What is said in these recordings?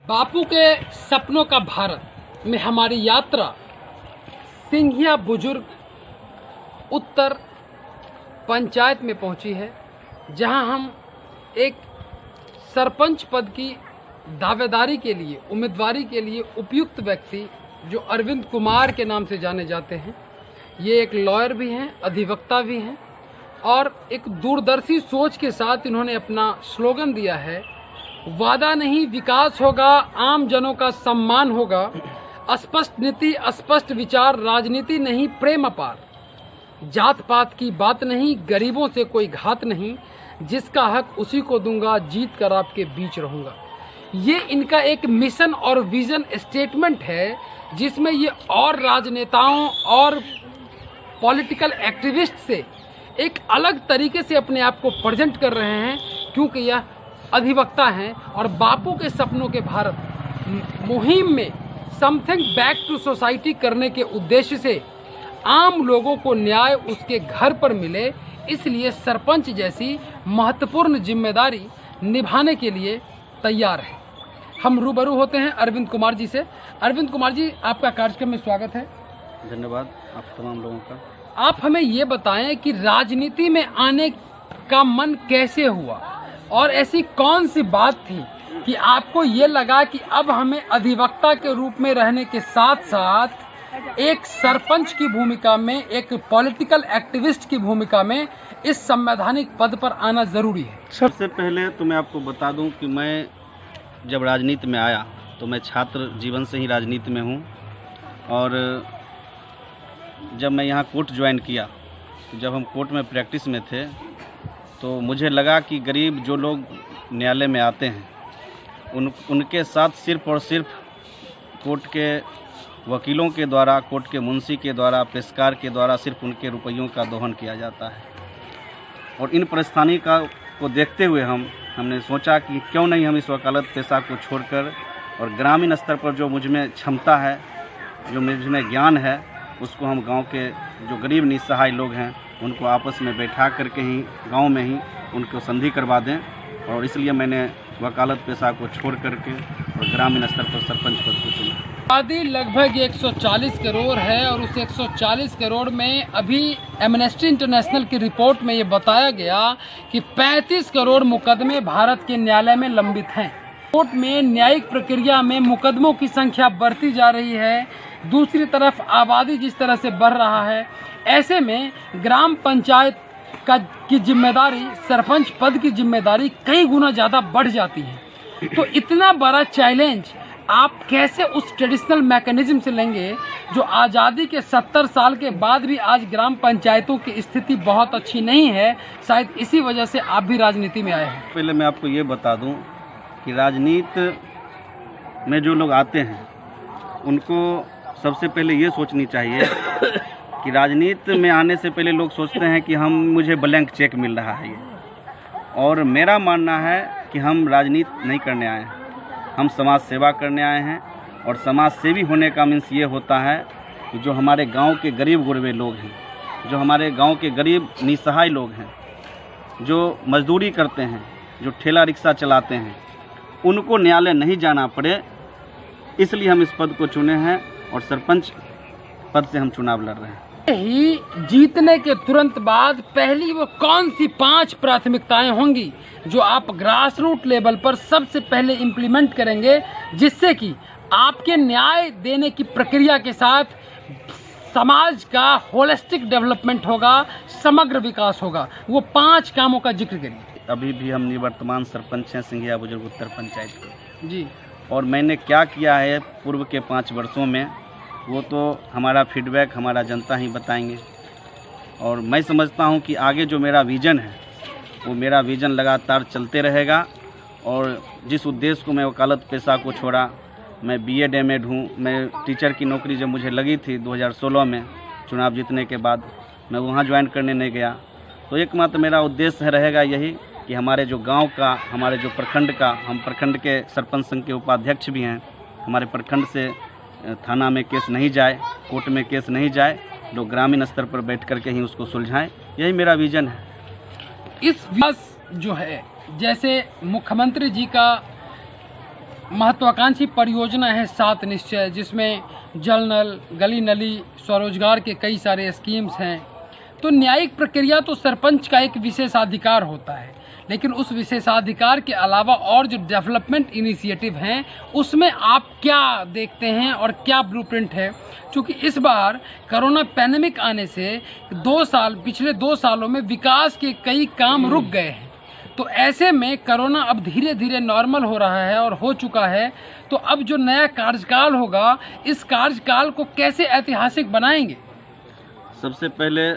बापू के सपनों का भारत में हमारी यात्रा सिंघिया बुजुर्ग उत्तर पंचायत में पहुंची है, जहां हम एक सरपंच पद की दावेदारी के लिए, उम्मीदवारी के लिए उपयुक्त व्यक्ति जो अरविंद कुमार के नाम से जाने जाते हैं, ये एक लॉयर भी हैं, अधिवक्ता भी हैं और एक दूरदर्शी सोच के साथ इन्होंने अपना स्लोगन दिया है, वादा नहीं विकास होगा, आम जनों का सम्मान होगा, अस्पष्ट नीति अस्पष्ट विचार, राजनीति नहीं प्रेम अपार, जात पात की बात नहीं, गरीबों से कोई घात नहीं, जिसका हक उसी को दूंगा, जीत कर आपके बीच रहूंगा। ये इनका एक मिशन और विजन स्टेटमेंट है, जिसमें ये और राजनेताओं और पॉलिटिकल एक्टिविस्ट से एक अलग तरीके से अपने आप को प्रेजेंट कर रहे हैं, क्योंकि यह अधिवक्ता हैं और बापू के सपनों के भारत मुहिम में समथिंग बैक टू सोसाइटी करने के उद्देश्य से आम लोगों को न्याय उसके घर पर मिले, इसलिए सरपंच जैसी महत्वपूर्ण जिम्मेदारी निभाने के लिए तैयार है। हम रूबरू होते हैं अरविंद कुमार जी से। अरविंद कुमार जी, आपका कार्यक्रम में स्वागत है। धन्यवाद आप तमाम लोगों का। आप हमें ये बताएं कि राजनीति में आने का मन कैसे हुआ और ऐसी कौन सी बात थी कि आपको ये लगा कि अब हमें अधिवक्ता के रूप में रहने के साथ साथ एक सरपंच की भूमिका में, एक पॉलिटिकल एक्टिविस्ट की भूमिका में इस संवैधानिक पद पर आना जरूरी है? सबसे पहले तो मैं आपको बता दूं कि मैं जब राजनीति में आया तो मैं छात्र जीवन से ही राजनीति में हूं, और जब मैं यहाँ कोर्ट ज्वाइन किया, जब हम कोर्ट में प्रैक्टिस में थे, तो मुझे लगा कि गरीब जो लोग न्यायालय में आते हैं उनके साथ सिर्फ़ और सिर्फ कोर्ट के वकीलों के द्वारा, कोर्ट के मुंशी के द्वारा, पेशकार के द्वारा सिर्फ उनके रुपयों का दोहन किया जाता है। और इन परेशानी को देखते हुए हमने सोचा कि क्यों नहीं हम इस वकालत पेशा को छोड़कर और ग्रामीण स्तर पर जो मुझ में क्षमता है, जो मुझ में ज्ञान है, उसको हम गांव के जो गरीब निस्सहाय लोग हैं उनको आपस में बैठा करके ही गांव में ही उनको संधि करवा दें। और इसलिए मैंने वकालत पेशा को छोड़ करके और ग्रामीण स्तर पर सरपंच पद को चुना। आबादी लगभग 140 करोड़ है और उस 140 करोड़ में अभी एमनेस्टी इंटरनेशनल की रिपोर्ट में ये बताया गया कि 35 करोड़ मुकदमे भारत के न्यायालय में लंबित हैं। कोर्ट में न्यायिक प्रक्रिया में मुकदमों की संख्या बढ़ती जा रही है, दूसरी तरफ आबादी जिस तरह से बढ़ रहा है, ऐसे में ग्राम पंचायत की जिम्मेदारी, सरपंच पद की जिम्मेदारी कई गुना ज़्यादा बढ़ जाती है। तो इतना बड़ा चैलेंज आप कैसे उस ट्रेडिशनल मैकेनिज्म से लेंगे जो आज़ादी के 70 साल के बाद भी आज ग्राम पंचायतों की स्थिति बहुत अच्छी नहीं है? शायद इसी वजह से आप भी राजनीति में आए हैं। पहले मैं आपको ये बता दूं कि राजनीति में जो लोग आते हैं उनको सबसे पहले ये सोचनी चाहिए कि राजनीति में आने से पहले लोग सोचते हैं कि मुझे ब्लैंक चेक मिल रहा है ये, और मेरा मानना है कि हम राजनीति नहीं करने आए हैं, हम समाज सेवा करने आए हैं। और समाज सेवी होने का मीन्स ये होता है कि जो हमारे गांव के गरीब गुरबे लोग हैं, जो हमारे गांव के गरीब निस्सहाय लोग हैं, जो मजदूरी करते हैं, जो ठेला रिक्शा चलाते हैं, उनको न्यायालय नहीं जाना पड़े, इसलिए हम इस पद को चुने हैं और सरपंच पद से हम चुनाव लड़ रहे हैं। ही जीतने के तुरंत बाद पहली वो कौन सी 5 प्राथमिकताएं होंगी जो आप ग्रास रूट लेवल पर सबसे पहले इम्प्लीमेंट करेंगे, जिससे कि आपके न्याय देने की प्रक्रिया के साथ समाज का होलिस्टिक डेवलपमेंट होगा, समग्र विकास होगा? वो 5 कामों का जिक्र करिए। अभी भी हम निवर्तमान सरपंच हैं सिंघिया बुजुर्ग उत्तर पंचायत के जी, और मैंने क्या किया है पूर्व के 5 वर्षों में, वो तो हमारा फीडबैक हमारा जनता ही बताएंगे। और मैं समझता हूँ कि आगे जो मेरा विज़न है वो मेरा विज़न लगातार चलते रहेगा। और जिस उद्देश्य को मैं वकालत पेशा को छोड़ा, मैं BEd MAd हूँ, मैं टीचर की नौकरी जब मुझे लगी थी 2016 में चुनाव जीतने के बाद, मैं वहाँ ज्वाइन करने नहीं गया। तो एकमात्र मेरा उद्देश्य रहेगा यही कि हमारे जो गाँव का, हमारे जो प्रखंड का, हम प्रखंड के सरपंच संघ के उपाध्यक्ष भी हैं, हमारे प्रखंड से थाना में केस नहीं जाए, कोर्ट में केस नहीं जाए, लोग ग्रामीण स्तर पर बैठ करके ही उसको सुलझाएं, यही मेरा विजन है। इस विकास जो है, जैसे मुख्यमंत्री जी का महत्वाकांक्षी परियोजना है 7 निश्चय, जिसमें जल नल, गली नली, स्वरोजगार के कई सारे स्कीम्स हैं। तो न्यायिक प्रक्रिया तो सरपंच का एक विशेषाधिकार होता है, लेकिन उस विशेषाधिकार के अलावा और जो डेवलपमेंट इनिशिएटिव हैं उसमें आप क्या देखते हैं और क्या ब्लूप्रिंट है? क्योंकि इस बार कोरोना पैंडेमिक आने से पिछले 2 सालों में विकास के कई काम रुक गए हैं। तो ऐसे में कोरोना अब धीरे धीरे नॉर्मल हो रहा है और हो चुका है। तो अब जो नया कार्यकाल होगा, इस कार्यकाल को कैसे ऐतिहासिक बनाएंगे? सबसे पहले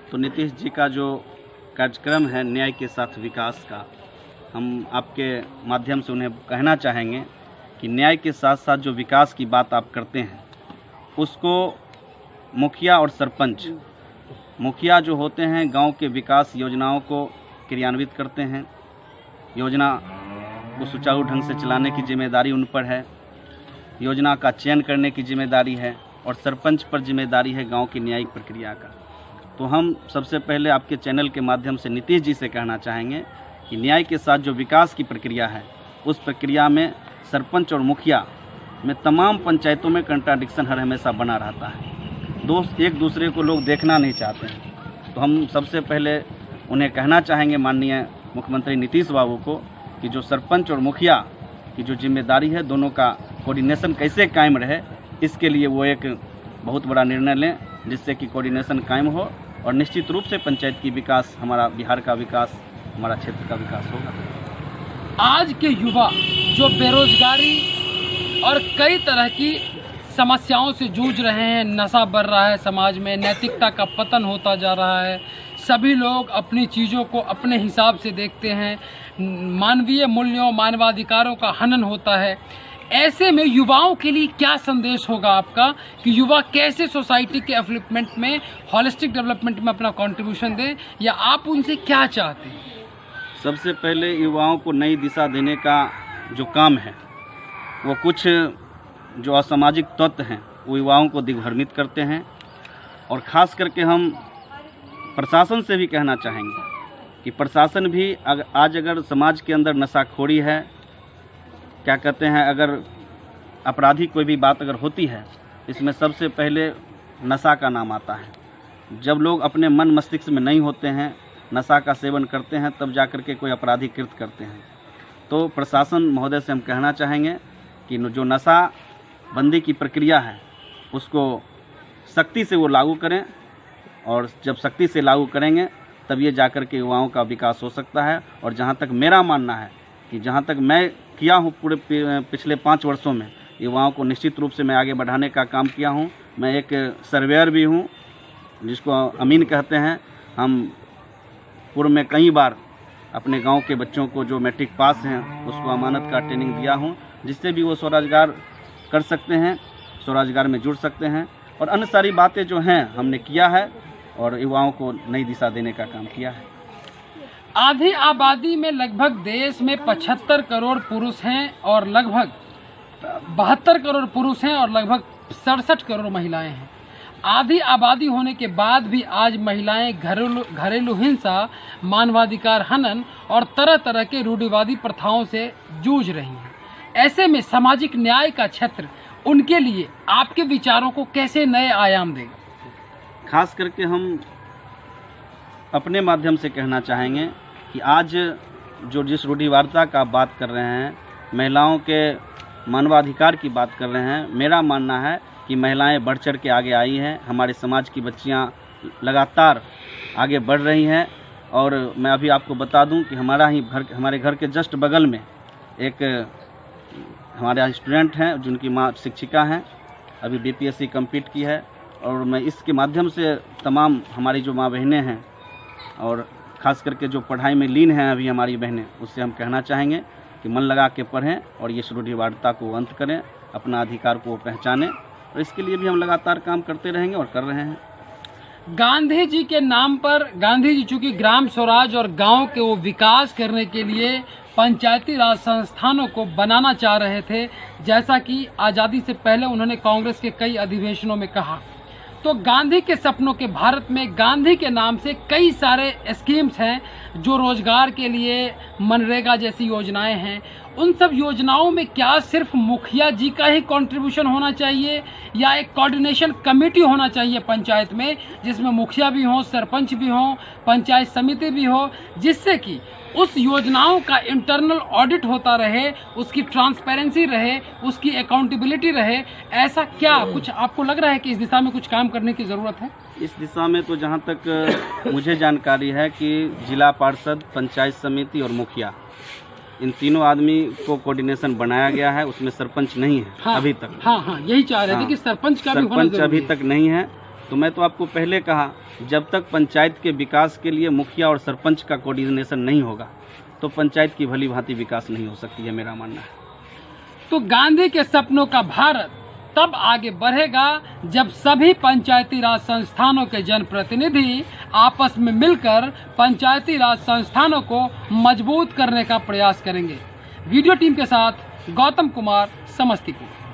तो नीतीश जी का जो कार्यक्रम है न्याय के साथ विकास का, हम आपके माध्यम से उन्हें कहना चाहेंगे कि न्याय के साथ साथ जो विकास की बात आप करते हैं उसको मुखिया और सरपंच, मुखिया जो होते हैं गांव के विकास योजनाओं को क्रियान्वित करते हैं, योजना को सुचारू ढंग से चलाने की जिम्मेदारी उन पर है, योजना का चयन करने की जिम्मेदारी है और सरपंच पर जिम्मेदारी है गांव की न्यायिक प्रक्रिया का। तो हम सबसे पहले आपके चैनल के माध्यम से नीतीश जी से कहना चाहेंगे कि न्याय के साथ जो विकास की प्रक्रिया है उस प्रक्रिया में सरपंच और मुखिया में तमाम पंचायतों में कंट्राडिक्शन हर हमेशा बना रहता है। एक दूसरे को लोग देखना नहीं चाहते हैं। तो हम सबसे पहले उन्हें कहना चाहेंगे, माननीय मुख्यमंत्री नीतीश बाबू को, कि जो सरपंच और मुखिया की जो जिम्मेदारी है दोनों का कोऑर्डिनेशन कैसे कायम रहे, इसके लिए वो एक बहुत बड़ा निर्णय लें जिससे कि कोऑर्डिनेशन कायम हो और निश्चित रूप से पंचायत की विकास, हमारा बिहार का विकास, हमारा क्षेत्र का विकास होगा। आज के युवा जो बेरोजगारी और कई तरह की समस्याओं से जूझ रहे हैं, नशा बढ़ रहा है समाज में, नैतिकता का पतन होता जा रहा है, सभी लोग अपनी चीज़ों को अपने हिसाब से देखते हैं, मानवीय मूल्यों, मानवाधिकारों का हनन होता है। ऐसे में युवाओं के लिए क्या संदेश होगा आपका कि युवा कैसे सोसाइटी के डेवलपमेंट में, होलिस्टिक डेवलपमेंट में अपना कंट्रीब्यूशन दें, या आप उनसे क्या चाहते हैं? सबसे पहले युवाओं को नई दिशा देने का जो काम है वो कुछ जो असामाजिक तत्व हैं वो युवाओं को दिग्भ्रमित करते हैं। और ख़ास करके हम प्रशासन से भी कहना चाहेंगे कि प्रशासन भी आज अगर समाज के अंदर नशाखोरी है, क्या कहते हैं, अगर अपराधी कोई भी बात अगर होती है, इसमें सबसे पहले नशा का नाम आता है। जब लोग अपने मन मस्तिष्क में नहीं होते हैं, नशा का सेवन करते हैं, तब जाकर के कोई अपराधी कृत्य करते हैं। तो प्रशासन महोदय से हम कहना चाहेंगे कि जो नशा बंदी की प्रक्रिया है उसको सख्ती से वो लागू करें, और जब सख्ती से लागू करेंगे तब ये जाकर के युवाओं का विकास हो सकता है। और जहाँ तक मेरा मानना है कि जहाँ तक मैं किया हूँ पूरे पिछले 5 वर्षों में, युवाओं को निश्चित रूप से मैं आगे बढ़ाने का काम किया हूँ। मैं एक सर्वेयर भी हूँ जिसको अमीन कहते हैं। हम पूर्व में कई बार अपने गांव के बच्चों को जो मैट्रिक पास हैं उसको अमानत का ट्रेनिंग दिया हूँ, जिससे भी वो स्वरोजगार कर सकते हैं, स्वरोजगार में जुड़ सकते हैं। और अन्य सारी बातें जो हैं हमने किया है और युवाओं को नई दिशा देने का काम किया है। आधी आबादी में लगभग देश में 75 करोड़ पुरुष हैं और लगभग 72 करोड़ पुरुष हैं और लगभग 67 करोड़ महिलाएं हैं। आधी आबादी होने के बाद भी आज महिलाएं घरेलू हिंसा, मानवाधिकार हनन और तरह तरह के रूढ़िवादी प्रथाओं से जूझ रही हैं। ऐसे में सामाजिक न्याय का क्षेत्र उनके लिए आपके विचारों को कैसे नए आयाम देगा? खास करके हम अपने माध्यम से कहना चाहेंगे कि आज जो जिस रूढ़िवादिता का बात कर रहे हैं, महिलाओं के मानवाधिकार की बात कर रहे हैं, मेरा मानना है कि महिलाएं बढ़ चढ़ के आगे आई हैं। हमारे समाज की बच्चियां लगातार आगे बढ़ रही हैं। और मैं अभी आपको बता दूं कि हमारे घर के जस्ट बगल में एक हमारे स्टूडेंट हैं जिनकी माँ शिक्षिका हैं, अभी बीपीएससी कंप्लीट की है। और मैं इसके माध्यम से तमाम हमारी जो माँ बहनें हैं और ख़ास करके जो पढ़ाई में लीन हैं अभी हमारी बहनें, उससे हम कहना चाहेंगे कि मन लगा के पढ़ें और ये रूढ़िवादिता को अंत करें, अपना अधिकार को पहचानें। और इसके लिए भी हम लगातार काम करते रहेंगे और कर रहे हैं। गांधी जी के नाम पर, गांधी जी चूँकि ग्राम स्वराज और गांव के वो विकास करने के लिए पंचायती राज संस्थानों को बनाना चाह रहे थे, जैसा कि आज़ादी से पहले उन्होंने कांग्रेस के कई अधिवेशनों में कहा। तो गांधी के सपनों के भारत में गांधी के नाम से कई सारे स्कीम्स हैं जो रोजगार के लिए, मनरेगा जैसी योजनाएं हैं, उन सब योजनाओं में क्या सिर्फ मुखिया जी का ही कंट्रीब्यूशन होना चाहिए या एक कोऑर्डिनेशन कमेटी होना चाहिए पंचायत में, जिसमें मुखिया भी हो, सरपंच भी हो, पंचायत समिति भी हो, जिससे कि उस योजनाओं का इंटरनल ऑडिट होता रहे, उसकी ट्रांसपेरेंसी रहे, उसकी अकाउंटेबिलिटी रहे? ऐसा क्या कुछ आपको लग रहा है कि इस दिशा में कुछ काम करने की ज़रूरत है? इस दिशा में तो जहाँ तक मुझे जानकारी है कि जिला पार्षद, पंचायत समिति और मुखिया, इन तीनों आदमी को कोऑर्डिनेशन बनाया गया है, उसमें सरपंच नहीं है। हाँ, अभी तक। हाँ, यही चाह रहे थे कि सरपंच का भी होना सरपंच जरूरी अभी है। तक नहीं है। तो मैं तो आपको पहले कहा, जब तक पंचायत के विकास के लिए मुखिया और सरपंच का कोऑर्डिनेशन नहीं होगा तो पंचायत की भली भांति विकास नहीं हो सकती है, मेरा मानना है। तो गांधी के सपनों का भारत तब आगे बढ़ेगा जब सभी पंचायती राज संस्थानों के जनप्रतिनिधि आपस में मिलकर पंचायती राज संस्थानों को मजबूत करने का प्रयास करेंगे। वीडियो टीम के साथ गौतम कुमार, समस्तीपुर।